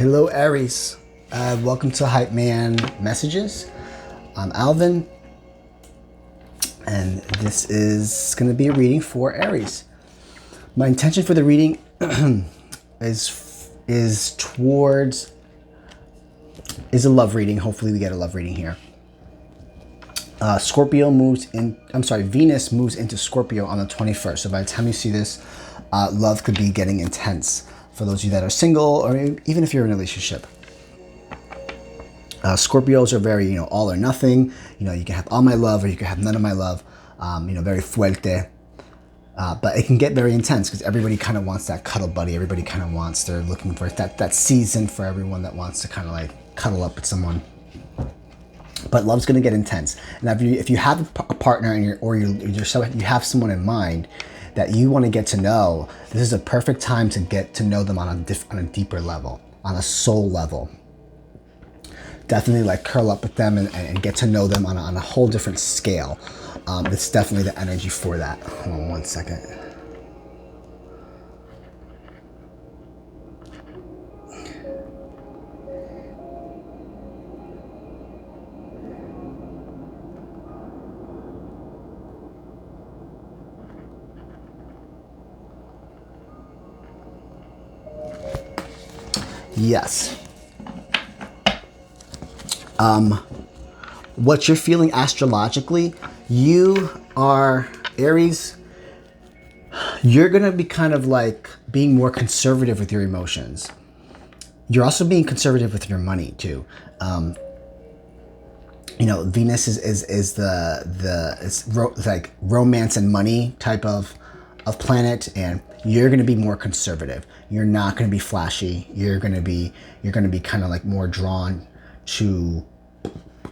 Hello, Aries. Welcome to Hype Man Messages. I'm Alvin, and this is going to be a reading for Aries. My intention for the reading is a love reading. Hopefully, we get a love reading here. Venus moves into Scorpio on the 21st. So by the time you see this, love could be getting intense for those of you that are single, or even if you're in a relationship. Scorpios are very, all or nothing. You can have all my love or you can have none of my love. Very fuerte. But it can get very intense because everybody kind of wants that cuddle buddy. Everybody kind of they're looking for that season for everyone that wants to kind of like cuddle up with someone. But love's going to get intense. And if you have a partner and you have someone in mind that you want to get to know, this is a perfect time to get to know them on a deeper level, on a soul level. Definitely like curl up with them and get to know them on a whole different scale. It's definitely the energy for that. Hold on one second. Yes. What you're feeling astrologically, you are Aries. You're going to be kind of like being more conservative with your emotions. You're also being conservative with your money too. Venus is like romance and money type of planet, and you're going to be more conservative. You're not going to be flashy. You're going to be kind of like more drawn to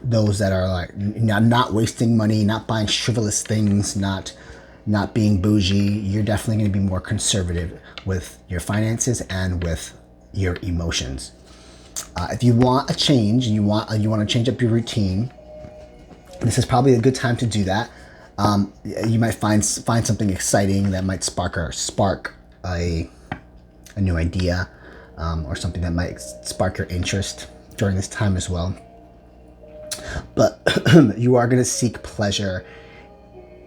those that are like not wasting money, not buying frivolous things, not being bougie. You're definitely going to be more conservative with your finances and with your emotions. If you want a change and you want to change up your routine, this is probably a good time to do that. You might find something exciting that might spark a new idea, or something that might spark your interest during this time as well. But you are going to seek pleasure.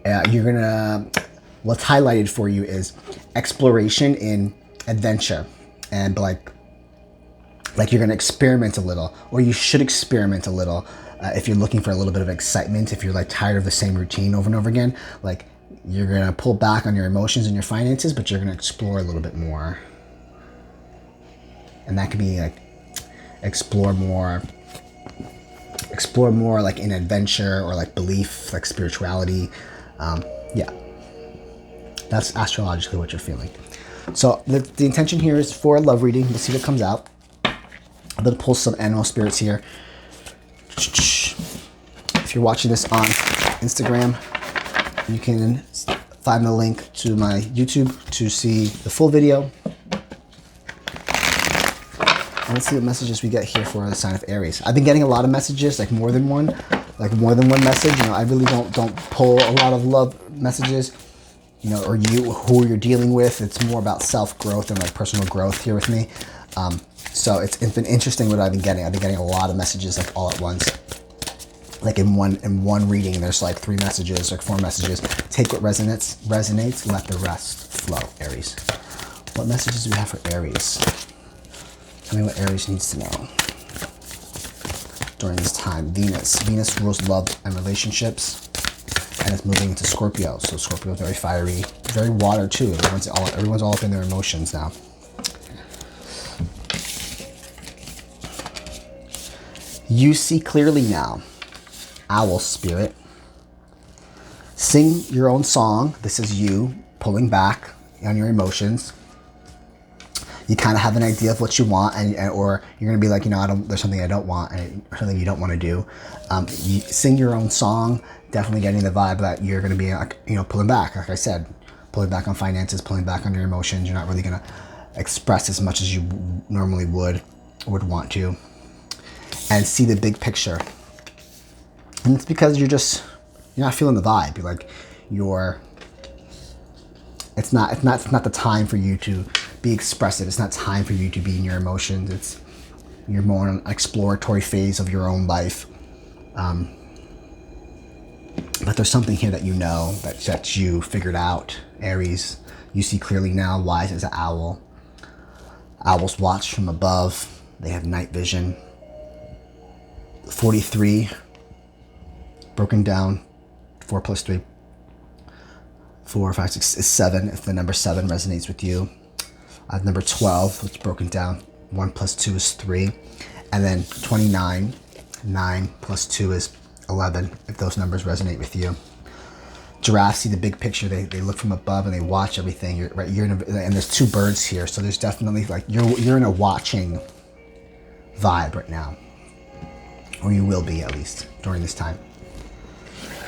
What's highlighted for you is exploration in adventure, and like you're going to experiment a little, or you should experiment a little. If you're looking for a little bit of excitement, if you're like tired of the same routine over and over again, like you're going to pull back on your emotions and your finances, but you're going to explore a little bit more. And that could be like explore more like in adventure or like belief, like spirituality. That's astrologically what you're feeling. So the intention here is for a love reading. We'll see what comes out. I'm going to pull some animal spirits here. If you're watching this on Instagram, you can find the link to my YouTube to see the full video. And let's see what messages we get here for the sign of Aries. I've been getting a lot of messages, like more than one message. I really don't pull a lot of love messages, or who you're dealing with. It's more about self-growth and like personal growth here with me. So it's been interesting what I've been getting. I've been getting a lot of messages like all at once. Like in one reading, there's like 3 messages, like 4 messages. Take what resonates, let the rest flow, Aries. What messages do we have for Aries? Tell me what Aries needs to know during this time. Venus rules love and relationships, and it's moving into Scorpio. So Scorpio is very fiery, very water too. Everyone's all up in their emotions now. You see clearly now, Owl Spirit. Sing your own song. This is you pulling back on your emotions. You kind of have an idea of what you want, or you're gonna be like, there's something I don't want, and something you don't want to do. You sing your own song. Definitely getting the vibe that you're gonna be, pulling back. Like I said, pulling back on finances, pulling back on your emotions. You're not really gonna express as much as you normally would want to, and see the big picture. And it's because you're not feeling the vibe. It's not the time for you to be expressive. It's not time for you to be in your emotions. You're more in an exploratory phase of your own life. But there's something here that you know, that you figured out, Aries. You see clearly now, wise as an owl. Owls watch from above. They have night vision. 43, broken down, 4 plus 3, 4, 5, 6 is 7, if the number 7 resonates with you. Number 12, which is broken down, 1 plus 2 is 3. And then 29, 9 plus 2 is 11, if those numbers resonate with you. Giraffes see the big picture. They look from above and they watch everything. And there's 2 birds here, so there's definitely like you're in a watching vibe right now, or you will be at least during this time.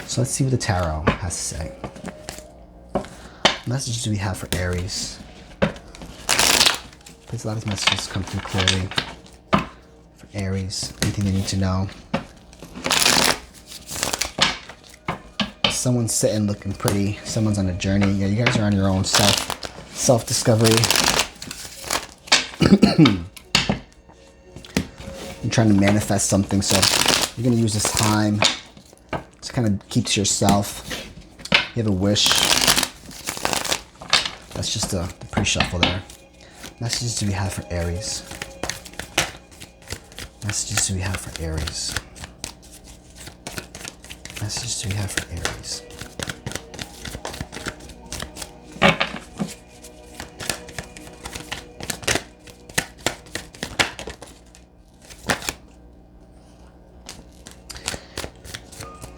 So let's see what the tarot has to say. What messages do we have for Aries? Please allow these messages to come through clearly for Aries. Anything they need to know. Someone's sitting looking pretty. Someone's on a journey. Yeah, you guys are on your own self-discovery. You're trying to manifest something, so you're going to use this time to kind of keep to yourself. You have a wish. That's just the pre-shuffle there. Messages do we have for Aries? Messages do we have for Aries? Messages do we have for Aries?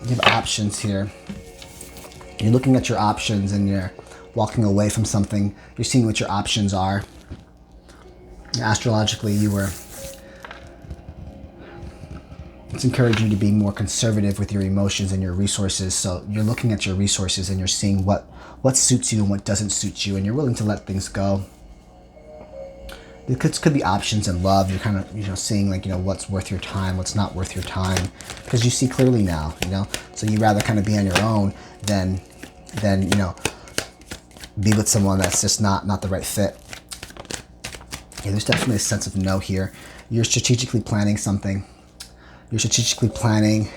You have options here. You're looking at your options and you're walking away from something. You're seeing what your options are. Astrologically, it's encouraging you to be more conservative with your emotions and your resources. So you're looking at your resources and you're seeing what suits you and what doesn't suit you, and you're willing to let things go. There could be options in love. You're kind of seeing like, what's worth your time, what's not worth your time, because you see clearly now, so you rather kind of be on your own than be with someone that's just not the right fit. Yeah, there's definitely a sense of no here. You're strategically planning something. You're strategically planning.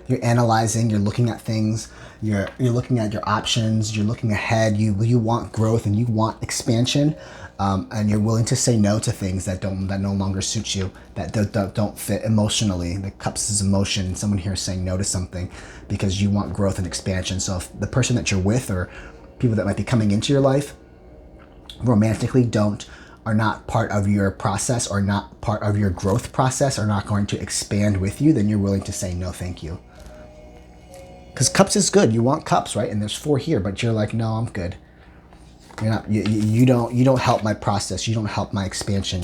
You're analyzing. You're looking at things. You're looking at your options. You're looking ahead. You want growth and you want expansion, and you're willing to say no to things that no longer suit you, that don't fit emotionally. The cups is emotion. Someone here is saying no to something because you want growth and expansion. So if the person that you're with or people that might be coming into your life romantically are not part of your process or not part of your growth process, are not going to expand with you, then you're willing to say no, thank you. Because cups is good. You want cups, right? And there's 4 here, but you're like, no, I'm good. You're not. You don't help my process. You don't help my expansion.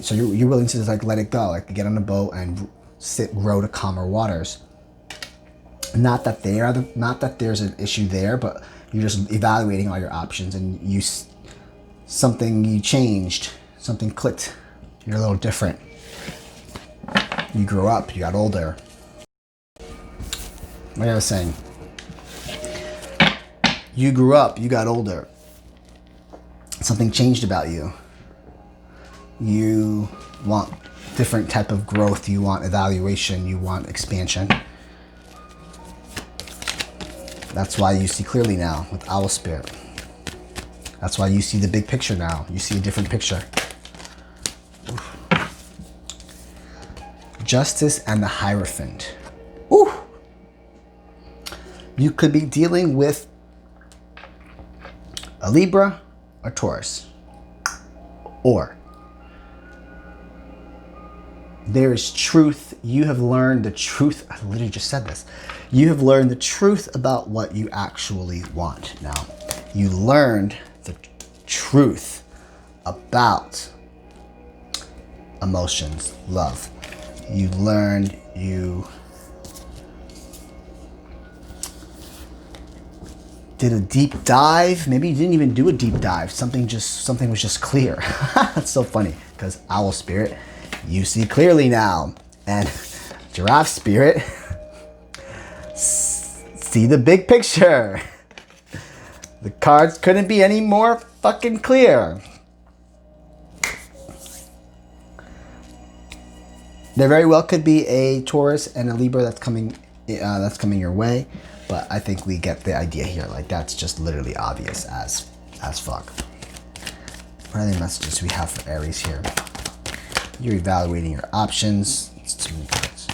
So you're willing to just like let it go, like get on a boat and row to calmer waters. Not that there's an issue there, but you're just evaluating all your options, and you changed, something clicked. You're a little different. You grew up. You got older. Like I was saying, you grew up. You got older. Something changed about you. You want different type of growth. You want evaluation. You want expansion. That's why you see clearly now with Owl Spirit. That's why you see the big picture now. You see a different picture. Oof. Justice and the Hierophant. Ooh. You could be dealing with a Libra or Taurus. Or there is truth. You have learned the truth. I literally just said this. You have learned the truth about what you actually want now. You learned the truth about emotions, love. You learned you did a deep dive. Maybe you didn't even do a deep dive. Something was just clear. That's so funny because Owl Spirit, you see clearly now. And Giraffe Spirit, see the big picture. The cards couldn't be any more fucking clear. There very well could be a Taurus and a Libra that's coming your way, but I think we get the idea here. Like, that's just literally obvious as fuck. What are the messages we have for Aries here? You're evaluating your options. It's too many cards.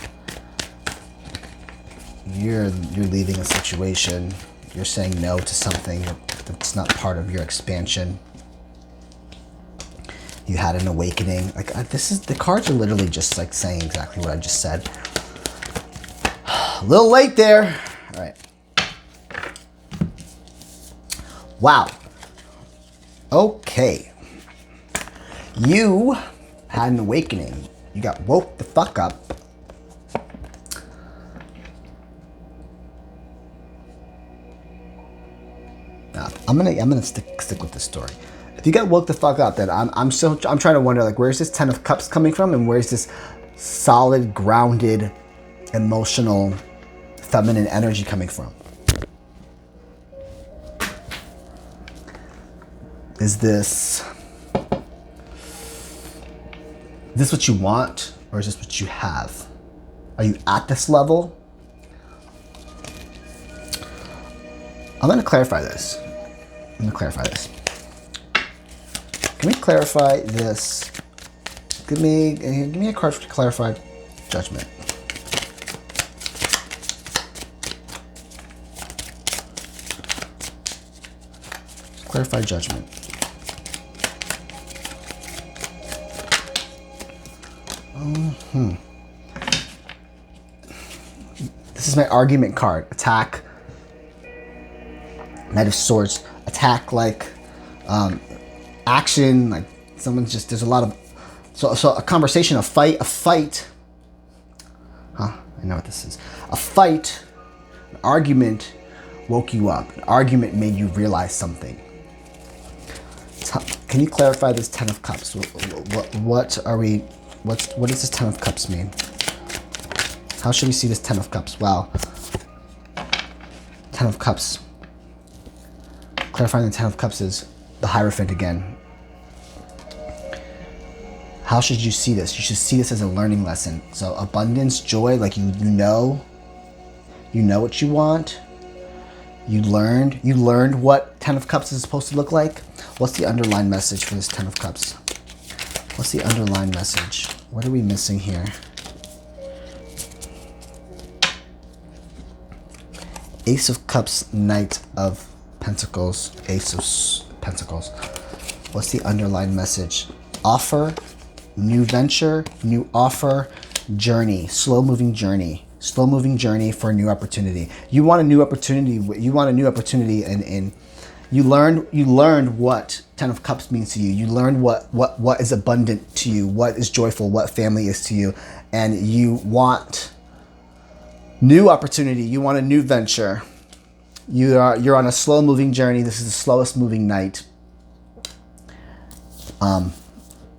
You're leaving a situation. You're saying no to something that's not part of your expansion. You had an awakening. Like, the cards are literally just like saying exactly what I just said. A little late there. All right. Wow. Okay. You had an awakening. You got woke the fuck up. Now, I'm gonna stick with this story. If you got woke the fuck up, then I'm trying to wonder, like, where's this Ten of Cups coming from, and where's this solid, grounded, emotional, feminine energy coming from? Is this what you want, or is this what you have? Are you at this level? I'm going to clarify this. Can we clarify this? Give me a card for clarified judgment. Clarified judgment. This is my argument card. Attack. Knight of Swords. Attack, like action. Like someone's just. There's a lot of. So a conversation, a fight. Huh? I know what this is. A fight. An argument woke you up. An argument made you realize something. Can you clarify this Ten of Cups? What does this Ten of Cups mean? How should we see this Ten of Cups? Wow. Ten of Cups. Clarifying the Ten of Cups is the Hierophant again. How should you see this? You should see this as a learning lesson. So abundance, joy, like you know what you want. You learned what Ten of Cups is supposed to look like. What's the underlying message for this Ten of Cups? What's the underlying message? What are we missing here? Ace of Cups, Knight of Pentacles, Ace of Pentacles. What's the underlying message? Offer, new venture, new offer, journey, slow-moving journey. Slow-moving journey for a new opportunity. You want a new opportunity. And you learned what Ten of Cups means to you. You learned what is abundant to you, what is joyful, what family is to you, and you want new opportunity. You want a new venture. You're on a slow-moving journey. This is the slowest moving night.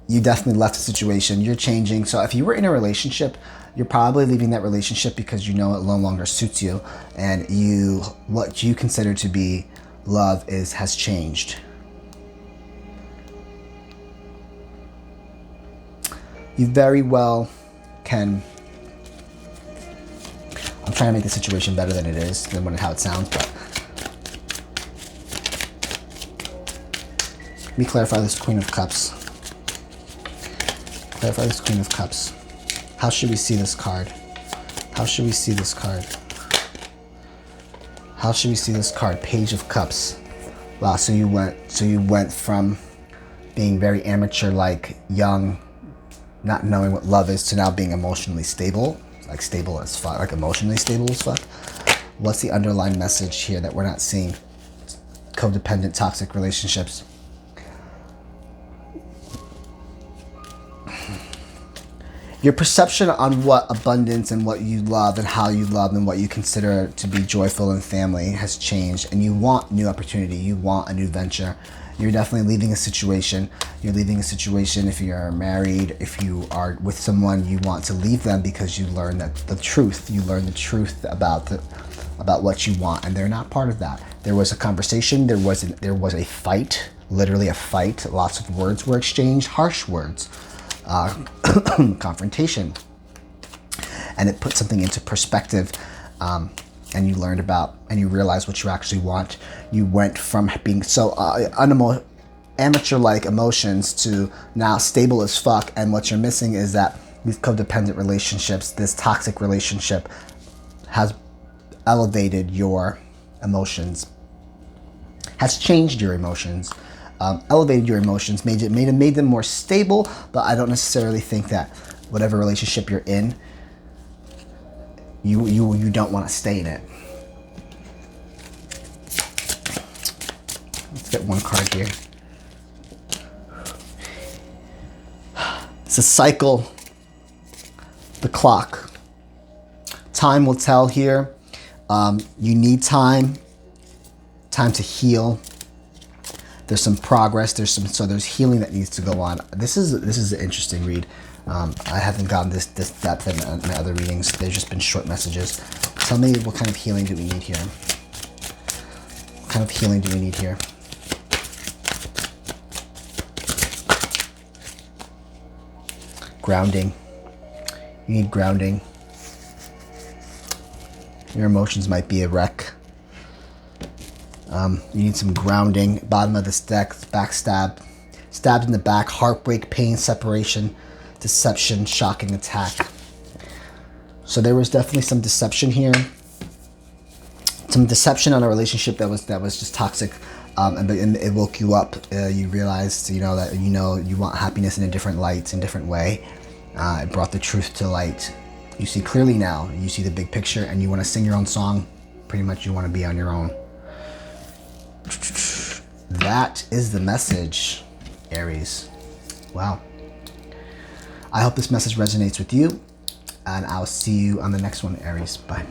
You definitely left a situation. You're changing. So if you were in a relationship, you're probably leaving that relationship because you know it no longer suits you, and what you consider to be love has changed. You very well can. I'm trying to make the situation better than it is, than how it sounds, but let me clarify this Queen of Cups. Clarify this Queen of Cups. How should we see this card? How should we see this card? How should we see this card? Page of Cups. Wow, so you went from being very amateur, like young, not knowing what love is, to now being emotionally stable, like stable as fuck, like emotionally stable as fuck. What's the underlying message here that we're not seeing? Codependent, toxic relationships. Your perception on what abundance and what you love and how you love and what you consider to be joyful and family has changed, and you want new opportunity. You want a new venture. You're definitely leaving a situation. You're leaving a situation if you're married. If you are with someone, you want to leave them because you learn the truth. You learn the truth about what you want, and they're not part of that. There was a conversation. There was a fight. Literally a fight. Lots of words were exchanged. Harsh words. Confrontation. and it put something into perspective, and you learned about, and you realized what you actually want. You went from being so amateur-like emotions to now stable as fuck, and what you're missing is that these codependent relationships, this toxic relationship, has elevated your emotions, has changed your emotions, elevated your emotions, made them more stable. But I don't necessarily think that whatever relationship you're in, you don't want to stay in it. Let's get one card here. It's a cycle. The clock. Time will tell here. You need time to heal. There's some progress. There's healing that needs to go on. This is an interesting read. I haven't gotten this depth in my other readings. They've just been short messages. Tell me, what kind of healing do we need here? What kind of healing do we need here? Grounding. You need grounding. Your emotions might be a wreck. You need some grounding. Bottom of this deck, backstab. Stabbed in the back, heartbreak, pain, separation, deception, shocking attack. So there was definitely some deception here. Some deception on a relationship that was just toxic. And it woke you up. You realized, that you want happiness in a different light, in a different way. It brought the truth to light. You see clearly now. You see the big picture, and you want to sing your own song. Pretty much, you want to be on your own. That is the message, Aries. Wow. I hope this message resonates with you, and I'll see you on the next one, Aries. Bye.